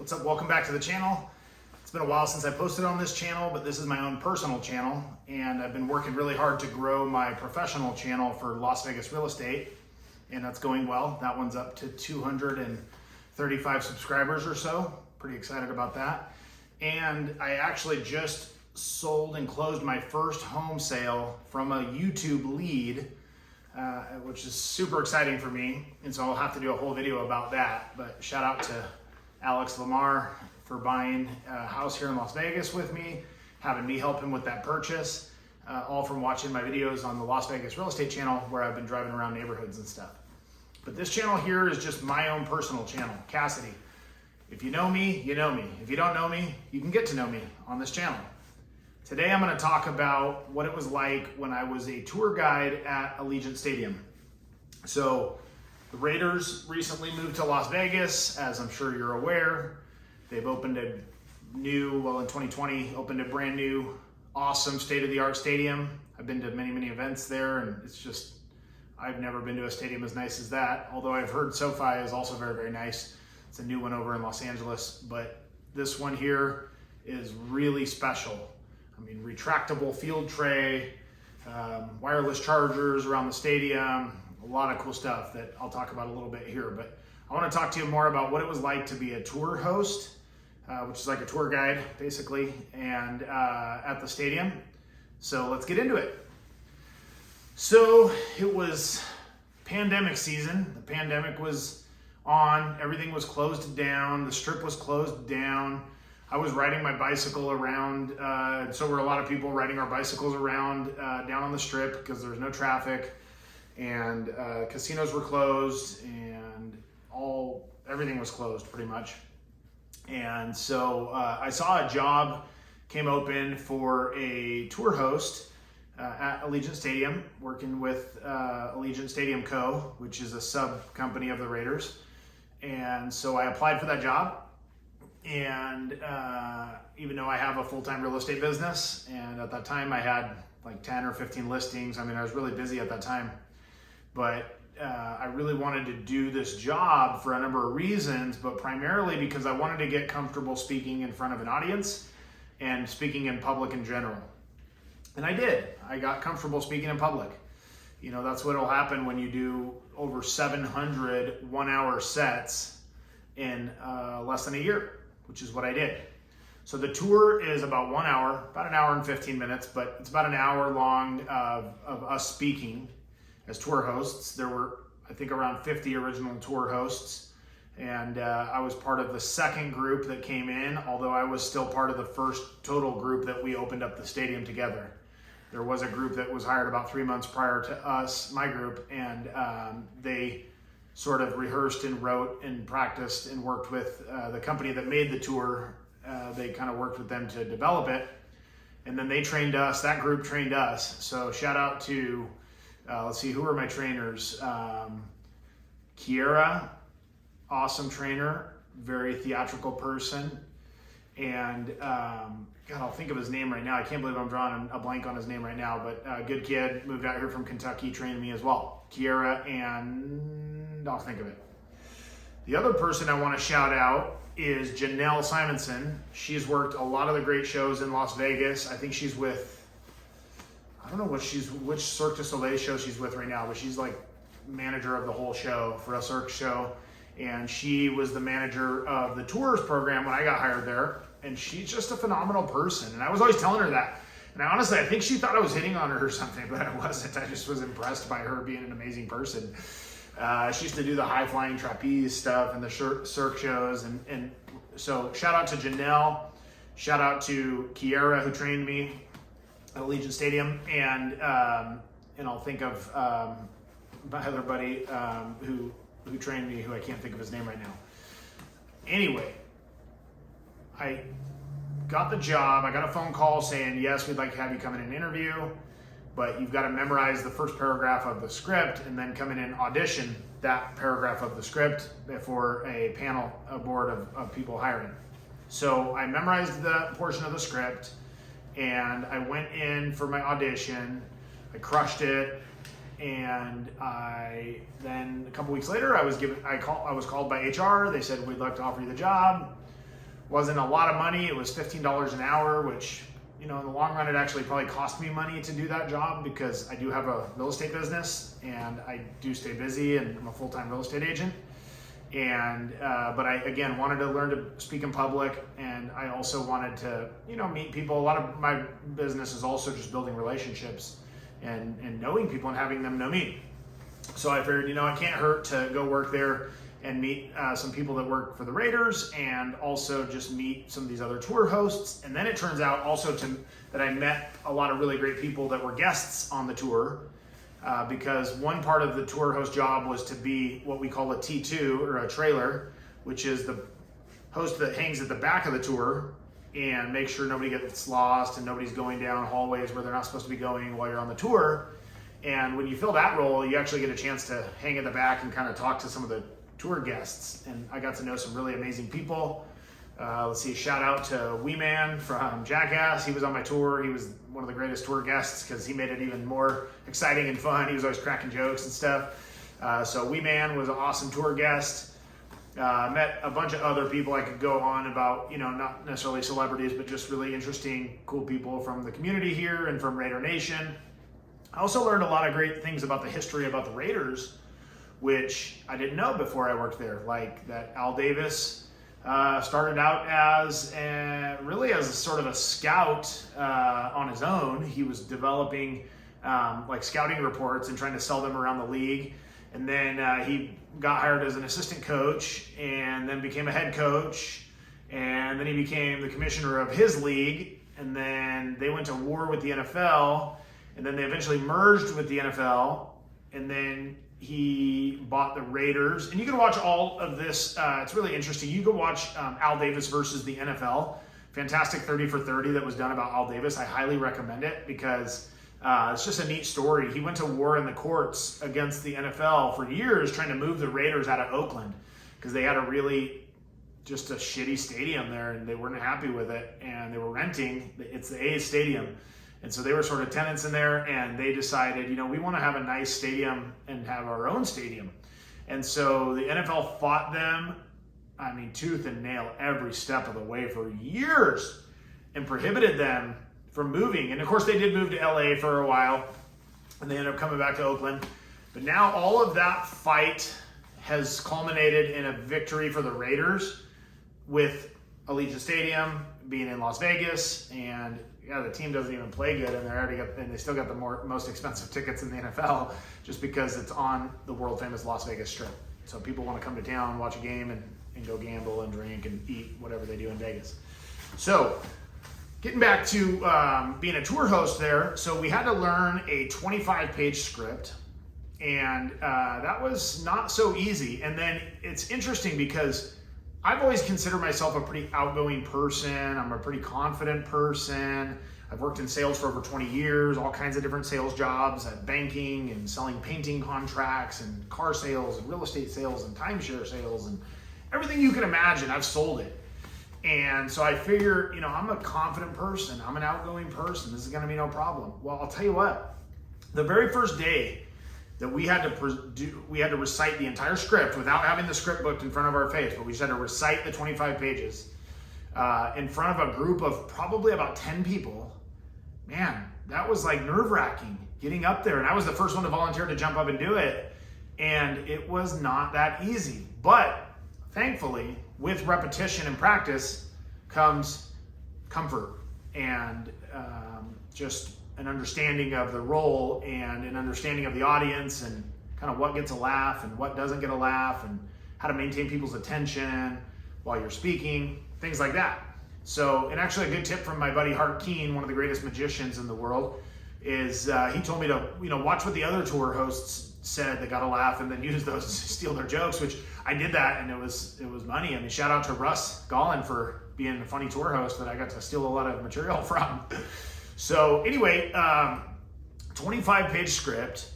What's up? Welcome back to the channel. It's been a while since I posted on this channel, but this is my own personal channel, and I've been working really hard to grow my professional channel for Las Vegas real estate, and that's going well. That one's up to 235 subscribers or so. Pretty excited about that. And I actually just sold and closed my first home sale from a YouTube lead, which is super exciting for me. And so I'll have to do a whole video about that. But shout out to Alex Lamar for buying a house here in Las Vegas with me, having me help him with that purchase, all from watching my videos on the Las Vegas real estate channel where I've been driving around neighborhoods and stuff. But this channel here is just my own personal channel, Kassidy. If you know me, you know me. If you don't know me, you can get to know me on this channel. Today I'm going to talk about what it was like when I was a tour guide at Allegiant Stadium. So the Raiders recently moved to Las Vegas, as I'm sure you're aware. They've opened a new, well in 2020, opened a brand new, awesome state-of-the-art stadium. I've been to many events there, and it's just, I've never been to a stadium as nice as that. Although I've heard SoFi is also very nice. It's a new one over in Los Angeles, but this one here is really special. I mean, retractable field tray, wireless chargers around the stadium, a lot of cool stuff that I'll talk about a little bit here. But I want to talk to you more about what it was like to be a tour host, which is like a tour guide basically, and at the stadium. So let's get into it. So it was pandemic season. The pandemic was on, everything was closed down, the strip was closed down. I was riding my bicycle around, so were a lot of people riding our bicycles around down on the strip because there was no traffic, and casinos were closed, and everything was closed pretty much. And so I saw a job came open for a tour host at Allegiant Stadium, working with Allegiant Stadium Co., which is a sub company of the Raiders. And so I applied for that job. And even though I have a full-time real estate business, and at that time I had like 10 or 15 listings, I mean, I was really busy at that time, but I really wanted to do this job for a number of reasons, but primarily because I wanted to get comfortable speaking in front of an audience and speaking in public in general. And I did. I got comfortable speaking in public. You know, that's what will happen when you do over 700 one-hour sets in less than a year, which is what I did. So the tour is about 1 hour, about an hour and 15 minutes, but it's about an hour long of us speaking as tour hosts. There were, I think, around 50 original tour hosts, and I was part of the second group that came in, although I was still part of the first total group that we opened up the stadium together. There was a group that was hired about 3 months prior to us, my group, and they sort of rehearsed and wrote and practiced and worked with the company that made the tour. They kind of worked with them to develop it. And then they trained us, that group trained us. So shout out to, let's see, who are my trainers? Kiera, awesome trainer, very theatrical person. And God, I'll think of his name right now. I can't believe I'm drawing a blank on his name right now, but good kid, moved out here from Kentucky, trained me as well. Kiera, and I'll think of it. The other person I want to shout out is Janelle Simonson. She's worked a lot of the great shows in Las Vegas. I think she's with, I don't know which Cirque du Soleil show she's with right now, but she's like manager of the whole show for a Cirque show. And she was the manager of the tours program when I got hired there. And she's just a phenomenal person. And I was always telling her that. And honestly, I think she thought I was hitting on her or something, but I wasn't. I just was impressed by her being an amazing person. She used to do the high-flying trapeze stuff and the Cirque shows. And so shout out to Janelle. Shout out to Kiera, who trained me at Allegiant Stadium. And I'll think of my other buddy who trained me, who I can't think of his name right now. Anyway, I got the job. I got a phone call saying, yes, we'd like to have you come in and interview, but you've got to memorize the first paragraph of the script and then come in and audition that paragraph of the script before a panel, a board of people hiring. So I memorized the portion of the script and I went in for my audition. I crushed it. And then a couple weeks later, I was called by HR. They said, we'd like to offer you the job. Wasn't a lot of money. It was $15 an hour, which, in the long run, it actually probably cost me money to do that job because I do have a real estate business and I do stay busy and I'm a full-time real estate agent. And, but I, again, wanted to learn to speak in public, and I also wanted to, meet people. A lot of my business is also just building relationships and knowing people and having them know me. So I figured, it can't hurt to go work there and meet some people that work for the Raiders, and also just meet some of these other tour hosts. And then it turns out also that I met a lot of really great people that were guests on the tour, because one part of the tour host job was to be what we call a T2 or a trailer, which is the host that hangs at the back of the tour and make sure nobody gets lost and nobody's going down hallways where they're not supposed to be going while you're on the tour. And when you fill that role, you actually get a chance to hang in the back and kind of talk to some of the tour guests. And I got to know some really amazing people. Let's see, shout out to Wee Man from Jackass. He was on my tour. He was one of the greatest tour guests because he made it even more exciting and fun. He was always cracking jokes and stuff. So Wee Man was an awesome tour guest. Met a bunch of other people I could go on about, not necessarily celebrities, but just really interesting, cool people from the community here and from Raider Nation. I also learned a lot of great things about the history about the Raiders, which I didn't know before I worked there, like that Al Davis started out as really as a sort of a scout on his own. He was developing like scouting reports and trying to sell them around the league. And then he got hired as an assistant coach and then became a head coach. And then he became the commissioner of his league. And then they went to war with the NFL. And then they eventually merged with the NFL. And then he bought the Raiders. And you can watch all of this. It's really interesting. You can watch Al Davis versus the NFL. Fantastic 30 for 30 that was done about Al Davis. I highly recommend it because it's just a neat story. He went to war in the courts against the NFL for years trying to move the Raiders out of Oakland because they had just a shitty stadium there and they weren't happy with it, and they were renting. It's the A's stadium. And so they were sort of tenants in there, and they decided, we want to have a nice stadium and have our own stadium. And so the NFL fought them, tooth and nail every step of the way for years and prohibited them from moving. And of course they did move to LA for a while and they ended up coming back to Oakland. But now all of that fight has culminated in a victory for the Raiders with Allegiant Stadium being in Las Vegas, and the team doesn't even play good, and they still got the most expensive tickets in the NFL just because it's on the world famous Las Vegas Strip. So people want to come to town, watch a game, and go gamble and drink and eat whatever they do in Vegas. So getting back to being a tour host there, so we had to learn a 25-page script, and that was not so easy. And then it's interesting because I've always considered myself a pretty outgoing person. I'm a pretty confident person. I've worked in sales for over 20 years, all kinds of different sales jobs at banking and selling painting contracts and car sales and real estate sales and timeshare sales and everything you can imagine. I've sold it. And so I figure, I'm a confident person. I'm an outgoing person. This is going to be no problem. Well, I'll tell you what, the very first day that we had to recite the entire script without having the script booked in front of our face, but we just had to recite the 25 pages in front of a group of probably about 10 people. Man, that was like nerve-wracking getting up there. And I was the first one to volunteer to jump up and do it. And it was not that easy. But thankfully, with repetition and practice comes comfort and just an understanding of the role and an understanding of the audience and kind of what gets a laugh and what doesn't get a laugh and how to maintain people's attention while you're speaking, things like that. So, and actually a good tip from my buddy Hart Keen, one of the greatest magicians in the world, is he told me to, watch what the other tour hosts said that got a laugh and then use those to steal their jokes, which I did that, and it was money. Shout out to Russ Gollin for being a funny tour host that I got to steal a lot of material from. So anyway, 25-page script.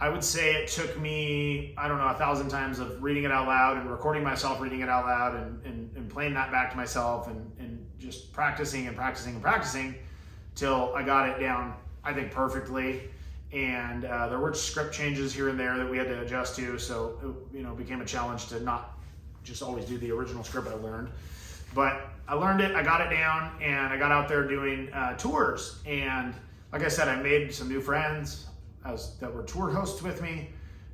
I would say it took me, 1,000 times of reading it out loud and recording myself reading it out loud and playing that back to myself and just practicing and practicing and practicing till I got it down, I think, perfectly. And there were script changes here and there that we had to adjust to. So it became a challenge to not just always do the original script I learned. But I learned it, I got it down, and I got out there doing tours. And like I said, I made some new friends that were tour hosts with me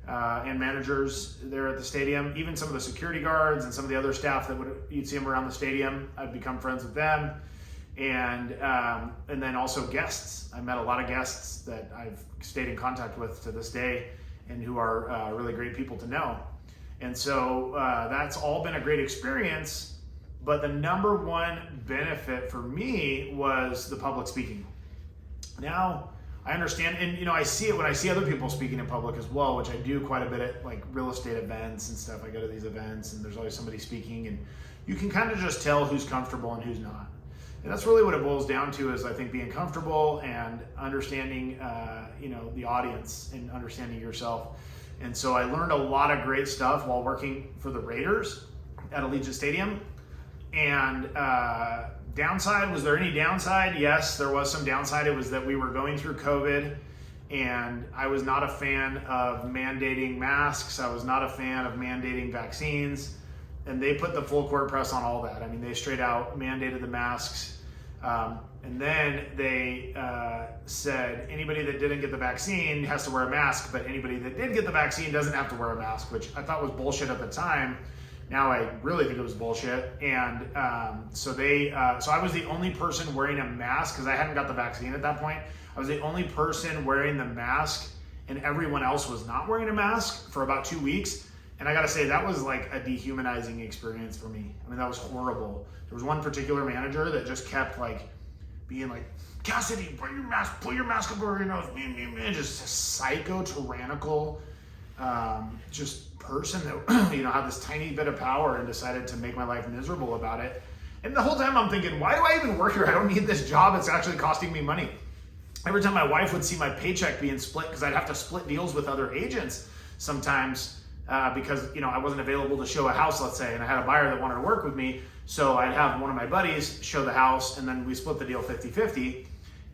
and managers there at the stadium. Even some of the security guards and some of the other staff that you'd see them around the stadium, I'd become friends with them. And then also guests. I met a lot of guests that I've stayed in contact with to this day and who are really great people to know. And so that's all been a great experience. But the number one benefit for me was the public speaking. Now I understand, and I see it when I see other people speaking in public as well, which I do quite a bit at like real estate events and stuff. I go to these events and there's always somebody speaking, and you can kind of just tell who's comfortable and who's not. And that's really what it boils down to, is I think being comfortable and understanding, the audience and understanding yourself. And so I learned a lot of great stuff while working for the Raiders at Allegiant Stadium. And downside, was there any downside? Yes, there was some downside. It was that we were going through COVID, and I was not a fan of mandating masks. I was not a fan of mandating vaccines. And they put the full court press on all that. I mean, they straight out mandated the masks. And then they said anybody that didn't get the vaccine has to wear a mask, but anybody that did get the vaccine doesn't have to wear a mask, which I thought was bullshit at the time. Now I really think it was bullshit. And so I was the only person wearing a mask because I hadn't got the vaccine at that point. I was the only person wearing the mask, and everyone else was not wearing a mask for about 2 weeks. And I gotta say, that was like a dehumanizing experience for me. I mean, that was horrible. There was one particular manager that just kept like being like, Kassidy, put your mask up over your nose. Just a psycho, tyrannical, just person that had this tiny bit of power and decided to make my life miserable about it. And the whole time I'm thinking, why do I even work here? I don't need this job. It's actually costing me money. Every time my wife would see my paycheck being split, because I'd have to split deals with other agents sometimes, because I wasn't available to show a house, let's say, and I had a buyer that wanted to work with me. So I'd have one of my buddies show the house, and then we split the deal 50-50.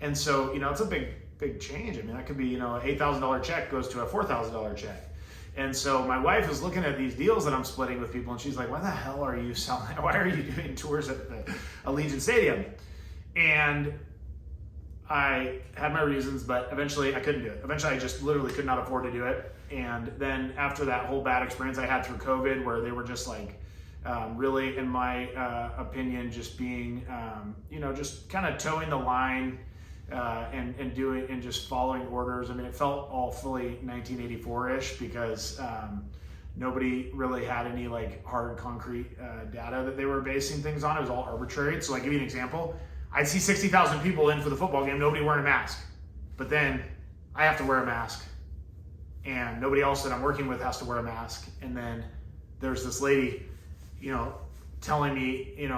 And so, it's a big change. I mean, that could be, an $8,000 check goes to a $4,000 check. And so my wife is looking at these deals that I'm splitting with people, and she's like, why the hell are you selling? Why are you doing tours at the Allegiant Stadium? And I had my reasons, but eventually I couldn't do it. Eventually I just literally could not afford to do it. And then after that whole bad experience I had through COVID, where they were just like, really, in my opinion, just being, just kind of towing the line and doing and just following orders. I mean, it felt all fully 1984-ish because nobody really had any like hard concrete data that they were basing things on. It was all arbitrary. So, like, give you an example. I'd see 60,000 people in for the football game, nobody wearing a mask. But then I have to wear a mask, and nobody else that I'm working with has to wear a mask. And then there's this lady, telling me,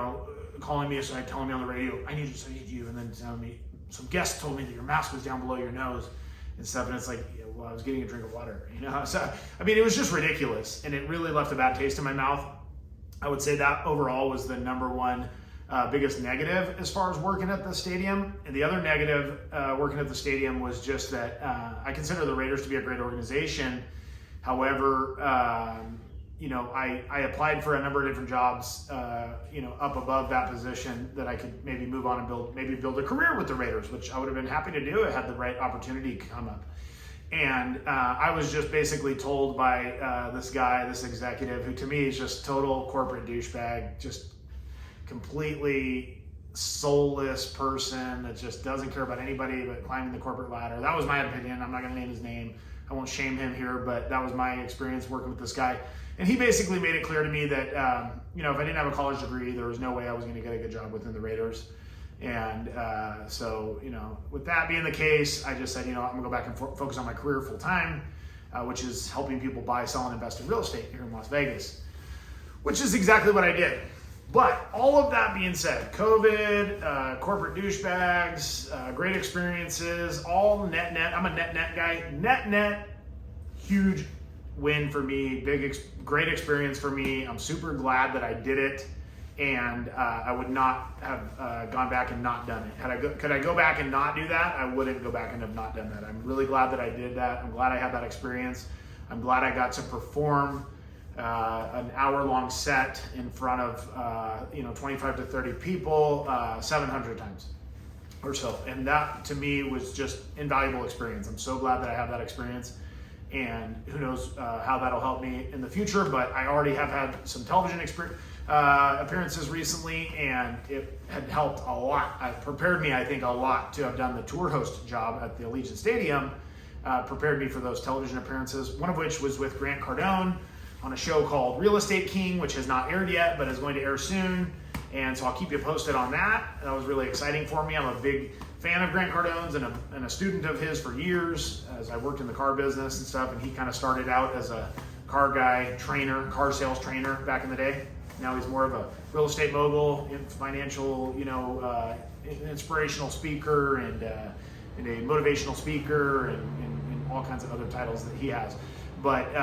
calling me aside, telling me on the radio, I need you, and then telling me, some guests told me that your mask was down below your nose and stuff. And it's like, yeah, well, I was getting a drink of water, So, I mean, it was just ridiculous, and it really left a bad taste in my mouth. I would say that overall was the number one biggest negative as far as working at the stadium. And the other negative working at the stadium was just that I consider the Raiders to be a great organization. However, I applied for a number of different jobs, up above that position that I could maybe move on and build a career with the Raiders, which I would have been happy to do. I had the right opportunity come up. And I was just basically told by this executive, who to me is just total corporate douchebag, just completely soulless person that just doesn't care about anybody but climbing the corporate ladder. That was my opinion. I'm not going to name his name. I won't shame him here, but that was my experience working with this guy. And he basically made it clear to me that, if I didn't have a college degree, there was no way I was going to get a good job within the Raiders. And so, with that being the case, I just said, I'm going to go back and focus on my career full time, which is helping people buy, sell, and invest in real estate here in Las Vegas, which is exactly what I did. But all of that being said, COVID, corporate douchebags, great experiences, all net. I'm a net guy. Net, huge win for me. Great experience for me. I'm super glad that I did it, and I would not have gone back and not done it. Could I go back and not do that? I wouldn't go back and have not done that. I'm really glad that I did that. I'm glad I had that experience. I'm glad I got to perform an hour-long set in front of 25 to 30 people 700 times or so. And that to me was just invaluable experience. I'm so glad that I have that experience, and who knows how that'll help me in the future. But I already have had some television appearances recently, and it had helped a lot. It prepared me, I think, a lot to have done the tour host job at the Allegiant Stadium. Prepared me for those television appearances, one of which was with Grant Cardone on a show called Real Estate King, which has not aired yet, but is going to air soon. And so I'll keep you posted on that. That was really exciting for me. I'm a big fan of Grant Cardone's and a student of his for years, as I worked in the car business and stuff. And he kind of started out as a car guy, trainer, car sales trainer back in the day. Now he's more of a real estate mogul, financial, inspirational speaker, and a motivational speaker, and all kinds of other titles that he has. But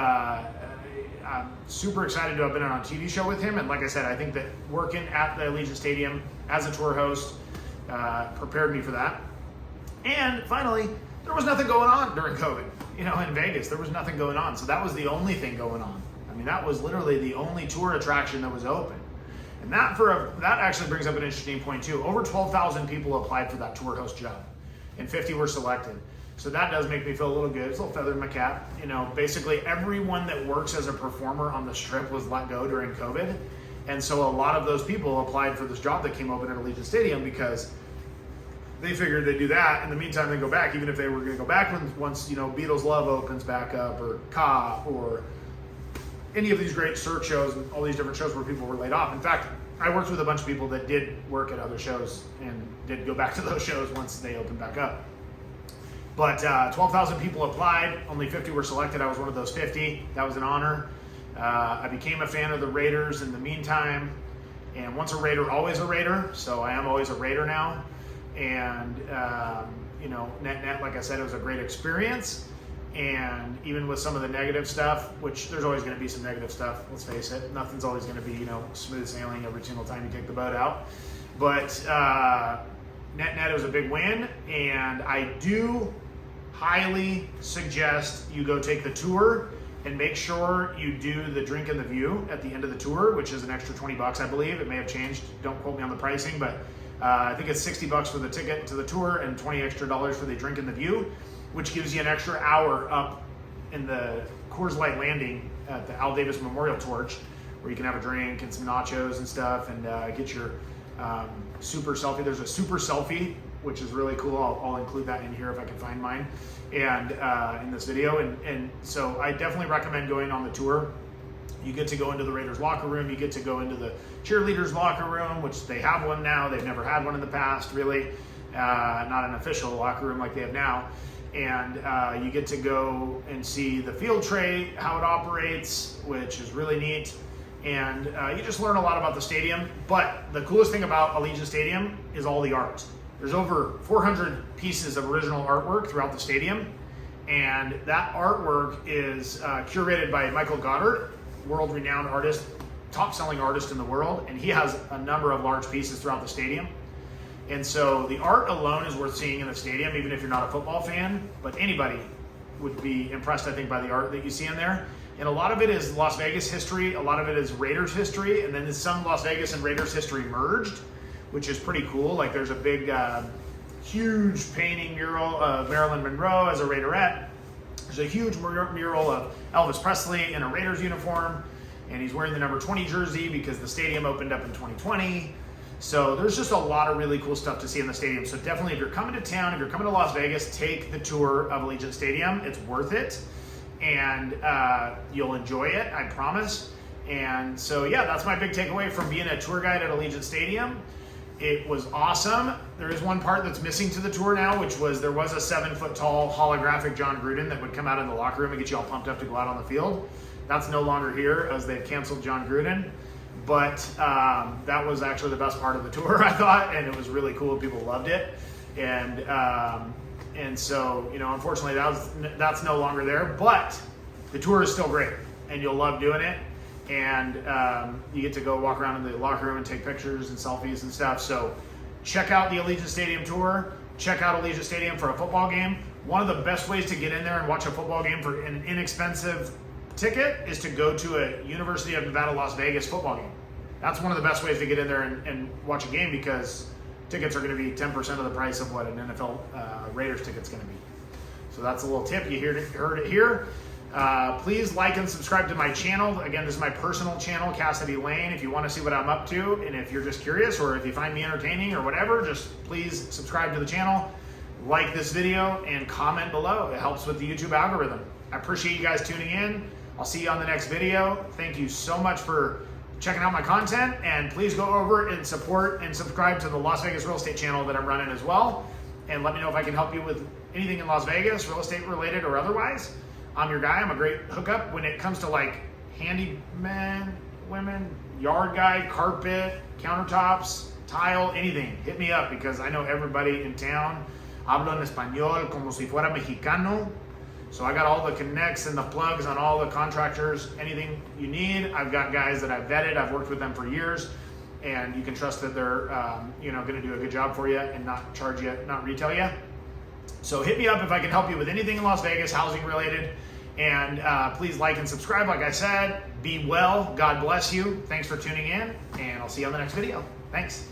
I'm super excited to have been on a TV show with him. And like I said, I think that working at the Allegiant Stadium as a tour host prepared me for that. And finally, there was nothing going on during COVID. In Vegas, there was nothing going on. So that was the only thing going on. I mean, that was literally the only tour attraction that was open. And that actually brings up an interesting point too. Over 12,000 people applied for that tour host job, and 50 were selected. So that does make me feel a little good. It's a little feather in my cap. Basically everyone that works as a performer on the Strip was let go during COVID. And so a lot of those people applied for this job that came open at Allegiant Stadium because they figured they'd do that. In the meantime, they go back, even if they were going to go back once Beatles Love opens back up, or Ka, or any of these great search shows and all these different shows where people were laid off. In fact, I worked with a bunch of people that did work at other shows and did go back to those shows once they opened back up. But 12,000 people applied, only 50 were selected. I was one of those 50. That was an honor. I became a fan of the Raiders in the meantime. And once a Raider, always a Raider. So I am always a Raider now. And, net, like I said, it was a great experience. And even with some of the negative stuff, which there's always going to be some negative stuff, let's face it. Nothing's always going to be, smooth sailing every single time you take the boat out. But net, it was a big win. And I do highly suggest you go take the tour and make sure you do the drink in the view at the end of the tour, which is an extra $20, I believe. It may have changed. Don't quote me on the pricing, but I think it's $60 for the ticket to the tour and $20 extra for the drink in the view, which gives you an extra hour up in the Coors Light Landing at the Al Davis Memorial Torch, where you can have a drink and some nachos and stuff, and get your super selfie. There's a super selfie, which is really cool. I'll include that in here if I can find mine, and in this video. And so I definitely recommend going on the tour. You get to go into the Raiders locker room. You get to go into the cheerleaders locker room, which they have one now. They've never had one in the past, really. Not an official locker room like they have now. And you get to go and see the field tray, how it operates, which is really neat. And you just learn a lot about the stadium. But the coolest thing about Allegiant Stadium is all the art. There's over 400 pieces of original artwork throughout the stadium. And that artwork is curated by Michael Goddard, world-renowned artist, top-selling artist in the world. And he has a number of large pieces throughout the stadium. And so the art alone is worth seeing in the stadium, even if you're not a football fan. But anybody would be impressed, I think, by the art that you see in there. And a lot of it is Las Vegas history. A lot of it is Raiders history. And then some Las Vegas and Raiders history merged, which is pretty cool. Like there's a big, huge painting mural of Marilyn Monroe as a Raiderette. There's a huge mural of Elvis Presley in a Raiders uniform. And he's wearing the number 20 jersey because the stadium opened up in 2020. So there's just a lot of really cool stuff to see in the stadium. So definitely, if you're coming to town, if you're coming to Las Vegas, take the tour of Allegiant Stadium. It's worth it. And you'll enjoy it, I promise. And so, yeah, that's my big takeaway from being a tour guide at Allegiant Stadium. It was awesome. There is one part that's missing to the tour now, which was there was a 7-foot-tall holographic John Gruden that would come out in the locker room and get you all pumped up to go out on the field. That's no longer here, as they've canceled John Gruden. But that was actually the best part of the tour, I thought, and it was really cool. People loved it. And so, unfortunately, that's no longer there. But the tour is still great, and you'll love doing it. And you get to go walk around in the locker room and take pictures and selfies and stuff. So check out the Allegiant Stadium tour. Check out Allegiant Stadium for a football game. One of the best ways to get in there and watch a football game for an inexpensive ticket is to go to a University of Nevada, Las Vegas football game. That's one of the best ways to get in there and watch a game, because tickets are going to be 10% of the price of what an NFL Raiders ticket's going to be. So that's a little tip. You heard it here. Please like and subscribe to my channel. Again, this is my personal channel, Kassidy Lane. If you want to see what I'm up to, and if you're just curious, or if you find me entertaining or whatever, just please subscribe to the channel, like this video, and comment below. It helps with the YouTube algorithm. I appreciate you guys tuning in. I'll see you on the next video. Thank you so much for checking out my content, and please go over and support and subscribe to the Las Vegas real estate channel that I'm running as well. And let me know if I can help you with anything in Las Vegas, real estate related or otherwise. I'm your guy. I'm a great hookup when it comes to like handyman, women, yard guy, carpet, countertops, tile, anything. Hit me up, because I know everybody in town. Hablo en español como si fuera mexicano. So I got all the connects and the plugs on all the contractors. Anything you need, I've got guys that I've vetted. I've worked with them for years, and you can trust that they're going to do a good job for you and not charge you, not retail you. So hit me up if I can help you with anything in Las Vegas, housing related. And please like and subscribe. Like I said, be well. God bless you. Thanks for tuning in, and I'll see you on the next video. Thanks.